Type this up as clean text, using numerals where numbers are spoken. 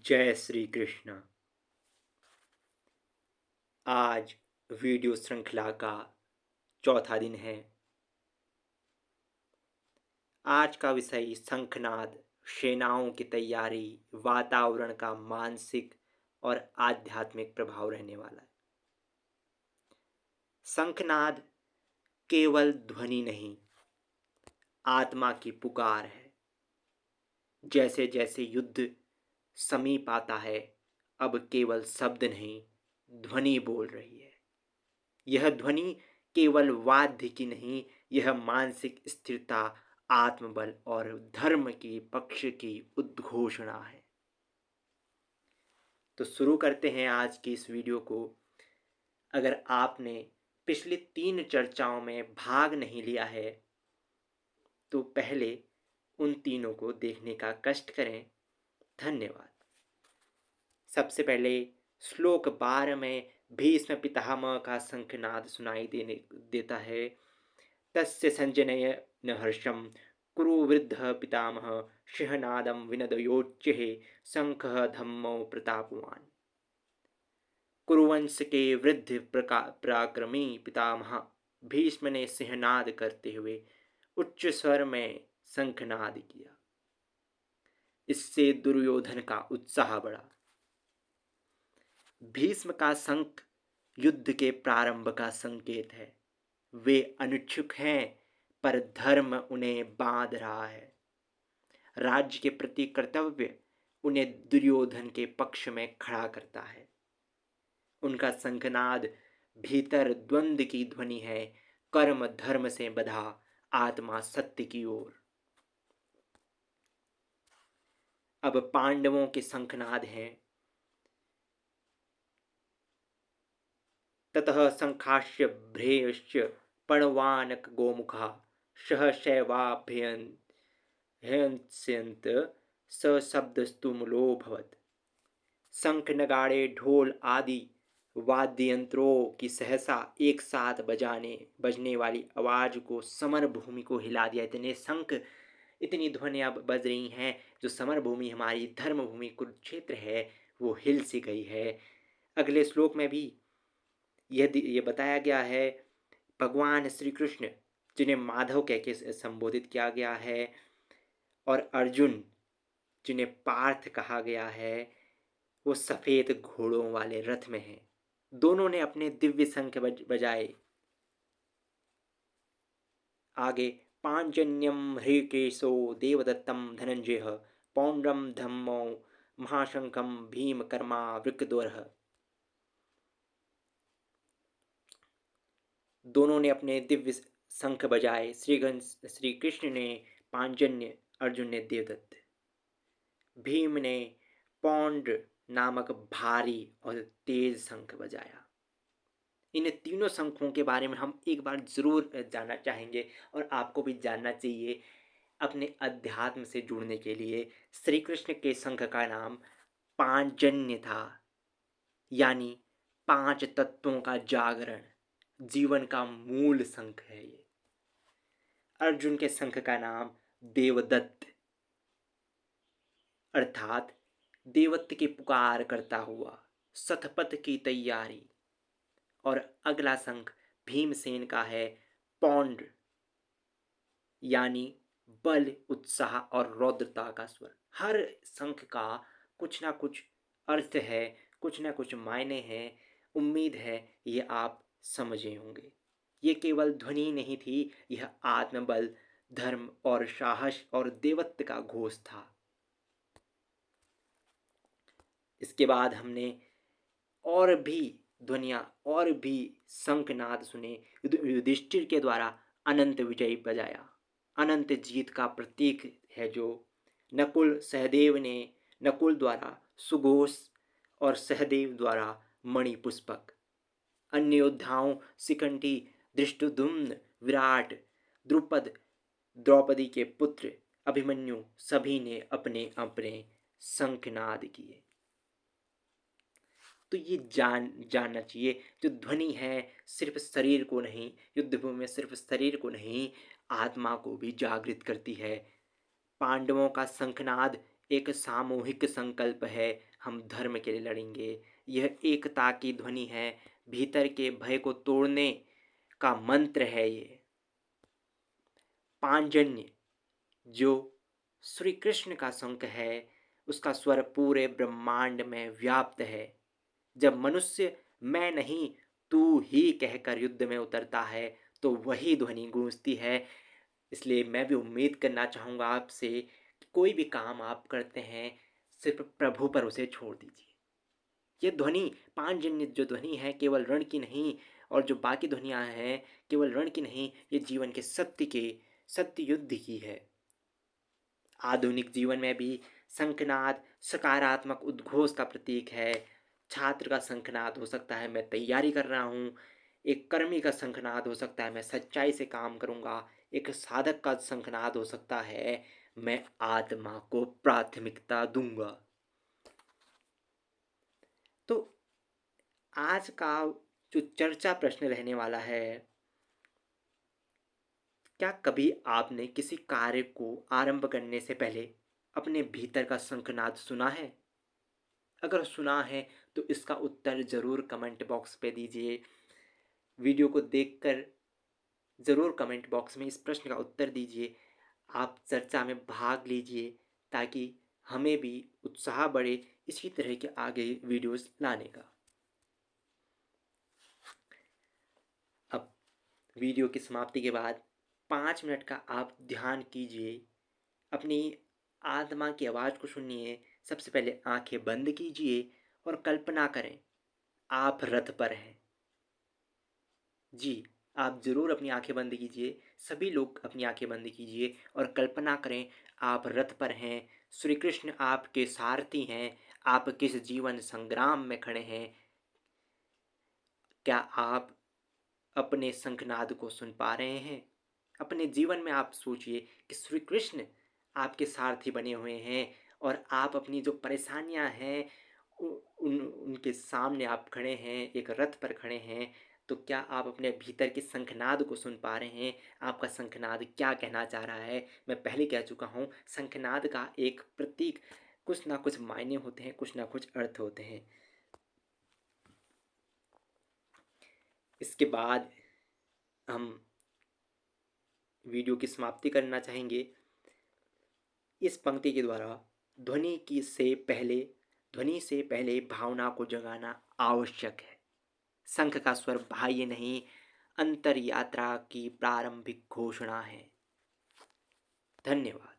जय श्री कृष्ण। आज वीडियो श्रृंखला का चौथा दिन है। आज का विषय शंखनाद, सेनाओं की तैयारी, वातावरण का मानसिक और आध्यात्मिक प्रभाव रहने वाला है। शंखनाद केवल ध्वनि नहीं, आत्मा की पुकार है। जैसे जैसे युद्ध समीप आता है, अब केवल शब्द नहीं, ध्वनि बोल रही है। यह ध्वनि केवल वाद्य की नहीं, यह मानसिक स्थिरता, आत्मबल और धर्म की पक्ष की उद्घोषणा है। तो शुरू करते हैं आज की इस वीडियो को। अगर आपने पिछली 3 चर्चाओं में भाग नहीं लिया है तो पहले उन तीनों को देखने का कष्ट करें। धन्यवाद। सबसे पहले श्लोक 12 में भीष्म पितामह का शंखनाद सुनाई देता है। तस्य संजनय न हर्षम कुरु वृद्ध पितामह सिंहनादम विनदयोच्चैः शंखः धम्मो प्रतापवान। कुरुवंश के वृद्ध पराक्रमी पितामह भीष्म ने सिंहनाद करते हुए उच्च स्वर में शंखनाद किया। इससे दुर्योधन का उत्साह बढ़ा। भीष्म का शंख युद्ध के प्रारंभ का संकेत है। वे अनिच्छुक हैं, पर धर्म उन्हें बांध रहा है। राज्य के प्रति कर्तव्य उन्हें दुर्योधन के पक्ष में खड़ा करता है। उनका शंखनाद भीतर द्वंद्व की ध्वनि है, कर्म धर्म से बधा, आत्मा सत्य की ओर। अब पांडवों के शंखनाद हैं। ततः शंखाश्च भ्रेयश्च पणवानक गोमुखा सह शैवाभ्यंस्यन्त स शब्दस्तु मूलोऽभवत्। शंख नगाड़े ढोल आदि वाद्य यंत्रों की सहसा एक साथ बजने वाली आवाज को समर भूमि को हिला दिया। इतने शंख, इतनी ध्वनियां बज रही हैं जो समर भूमि, हमारी धर्म भूमि कुरुक्षेत्र है, वो हिल सी गई है। अगले श्लोक में भी ये बताया गया है। भगवान श्री कृष्ण जिन्हें माधव कह के संबोधित किया गया है, और अर्जुन जिन्हें पार्थ कहा गया है, वो सफेद घोड़ों वाले रथ में हैं। दोनों ने अपने दिव्य शंख बजाए। आगे पांचजन्यम हृकेशो देवदत्तम धनंजय पौंड्रम धम्मो महाशंखम भीम कर्मा वृकद्वरः। दोनों ने अपने दिव्य शंख बजाए। श्री कृष्ण ने पांचजन्य, अर्जुन ने देवदत्त। भीम ने पौंड नामक भारी और तेज शंख बजाया। इन तीनों शंखों के बारे में हम एक बार जरूर जानना चाहेंगे, और आपको भी जानना चाहिए अपने अध्यात्म से जुड़ने के लिए। श्री कृष्ण के शंख का नाम पांचजन्य था, यानी 5 तत्वों का जागरण, जीवन का मूल शंख है ये। अर्जुन के शंख का नाम देवदत्त, अर्थात देवत्व की पुकार करता हुआ, शतपथ की तैयारी। और अगला शंख भीमसेन का है पौंड, यानी बल, उत्साह और रौद्रता का स्वर। हर शंख का कुछ ना कुछ अर्थ है, कुछ ना कुछ मायने हैं। उम्मीद है ये आप समझे होंगे। ये केवल ध्वनि नहीं थी, यह आत्मबल, धर्म और साहस और देवत्व का घोष था। इसके बाद हमने और भी ध्वनियाँ और भी शंखनाद सुने। युधिष्ठिर के द्वारा अनंत विजय बजाया। अनंत जीत का प्रतीक है जो नकुल द्वारा सुघोष और सहदेव द्वारा मणिपुष्पक। अन्य योद्धाओं शिखंडी, धृष्टद्युम्न, विराट, द्रुपद, द्रौपदी के पुत्र अभिमन्यु, सभी ने अपने अपने शंखनाद किए। तो ये जानना चाहिए, जो ध्वनि है सिर्फ शरीर को नहीं, युद्धभूमि में सिर्फ शरीर को नहीं, आत्मा को भी जागृत करती है। पांडवों का शंखनाद एक सामूहिक संकल्प है, हम धर्म के लिए लड़ेंगे। यह एकता की ध्वनि है, भीतर के भय को तोड़ने का मंत्र है ये। पांजन्य जो श्री कृष्ण का शंख है, उसका स्वर पूरे ब्रह्मांड में व्याप्त है। जब मनुष्य मैं नहीं तू ही कहकर युद्ध में उतरता है, तो वही ध्वनि गूंजती है। इसलिए मैं भी उम्मीद करना चाहूँगा आपसे कि कोई भी काम आप करते हैं, सिर्फ प्रभु पर उसे छोड़ दीजिए। ये ध्वनि, पांचजन्य जो ध्वनि है, केवल रण की नहीं, और जो बाकी ध्वनियाँ हैं केवल रण की नहीं, ये जीवन के सत्य युद्ध की है। आधुनिक जीवन में भी शंखनाद सकारात्मक उद्घोष का प्रतीक है। छात्र का शंखनाद हो सकता है मैं तैयारी कर रहा हूँ। एक कर्मी का शंखनाद हो सकता है मैं सच्चाई से काम करूँगा। एक साधक का शंखनाद हो सकता है मैं आत्मा को प्राथमिकता दूंगा। तो आज का जो चर्चा प्रश्न रहने वाला है, क्या कभी आपने किसी कार्य को आरंभ करने से पहले अपने भीतर का शंखनाद सुना है? अगर सुना है तो इसका उत्तर ज़रूर कमेंट बॉक्स पे दीजिए। वीडियो को देखकर ज़रूर कमेंट बॉक्स में इस प्रश्न का उत्तर दीजिए। आप चर्चा में भाग लीजिए ताकि हमें भी उत्साह बढ़े इसी तरह के आगे वीडियोस लाने का। अब वीडियो की समाप्ति के बाद 5 मिनट का आप ध्यान कीजिए, अपनी आत्मा की आवाज़ को सुनिए। सबसे पहले आंखें बंद कीजिए और कल्पना करें आप रथ पर हैं। जी, आप ज़रूर अपनी आंखें बंद कीजिए। सभी लोग अपनी आंखें बंद कीजिए और कल्पना करें आप रथ पर हैं। श्री कृष्ण आपके सारथी हैं। आप किस जीवन संग्राम में खड़े हैं? क्या आप अपने शंखनाद को सुन पा रहे हैं? अपने जीवन में आप सोचिए कि श्री कृष्ण आपके सारथी बने हुए हैं और आप अपनी जो परेशानियां हैं उनके सामने आप खड़े हैं, एक रथ पर खड़े हैं। तो क्या आप अपने भीतर के शंखनाद को सुन पा रहे हैं? आपका शंखनाद क्या कहना चाह रहा है? मैं पहले कह चुका हूँ, शंखनाद का एक प्रतीक कुछ ना कुछ मायने होते हैं, कुछ ना कुछ अर्थ होते हैं। इसके बाद हम वीडियो की समाप्ति करना चाहेंगे इस पंक्ति के द्वारा। ध्वनि से पहले भावना को जगाना आवश्यक है। शंख का स्वर बाह्य नहीं, अंतर यात्रा की प्रारंभिक घोषणा है। धन्यवाद।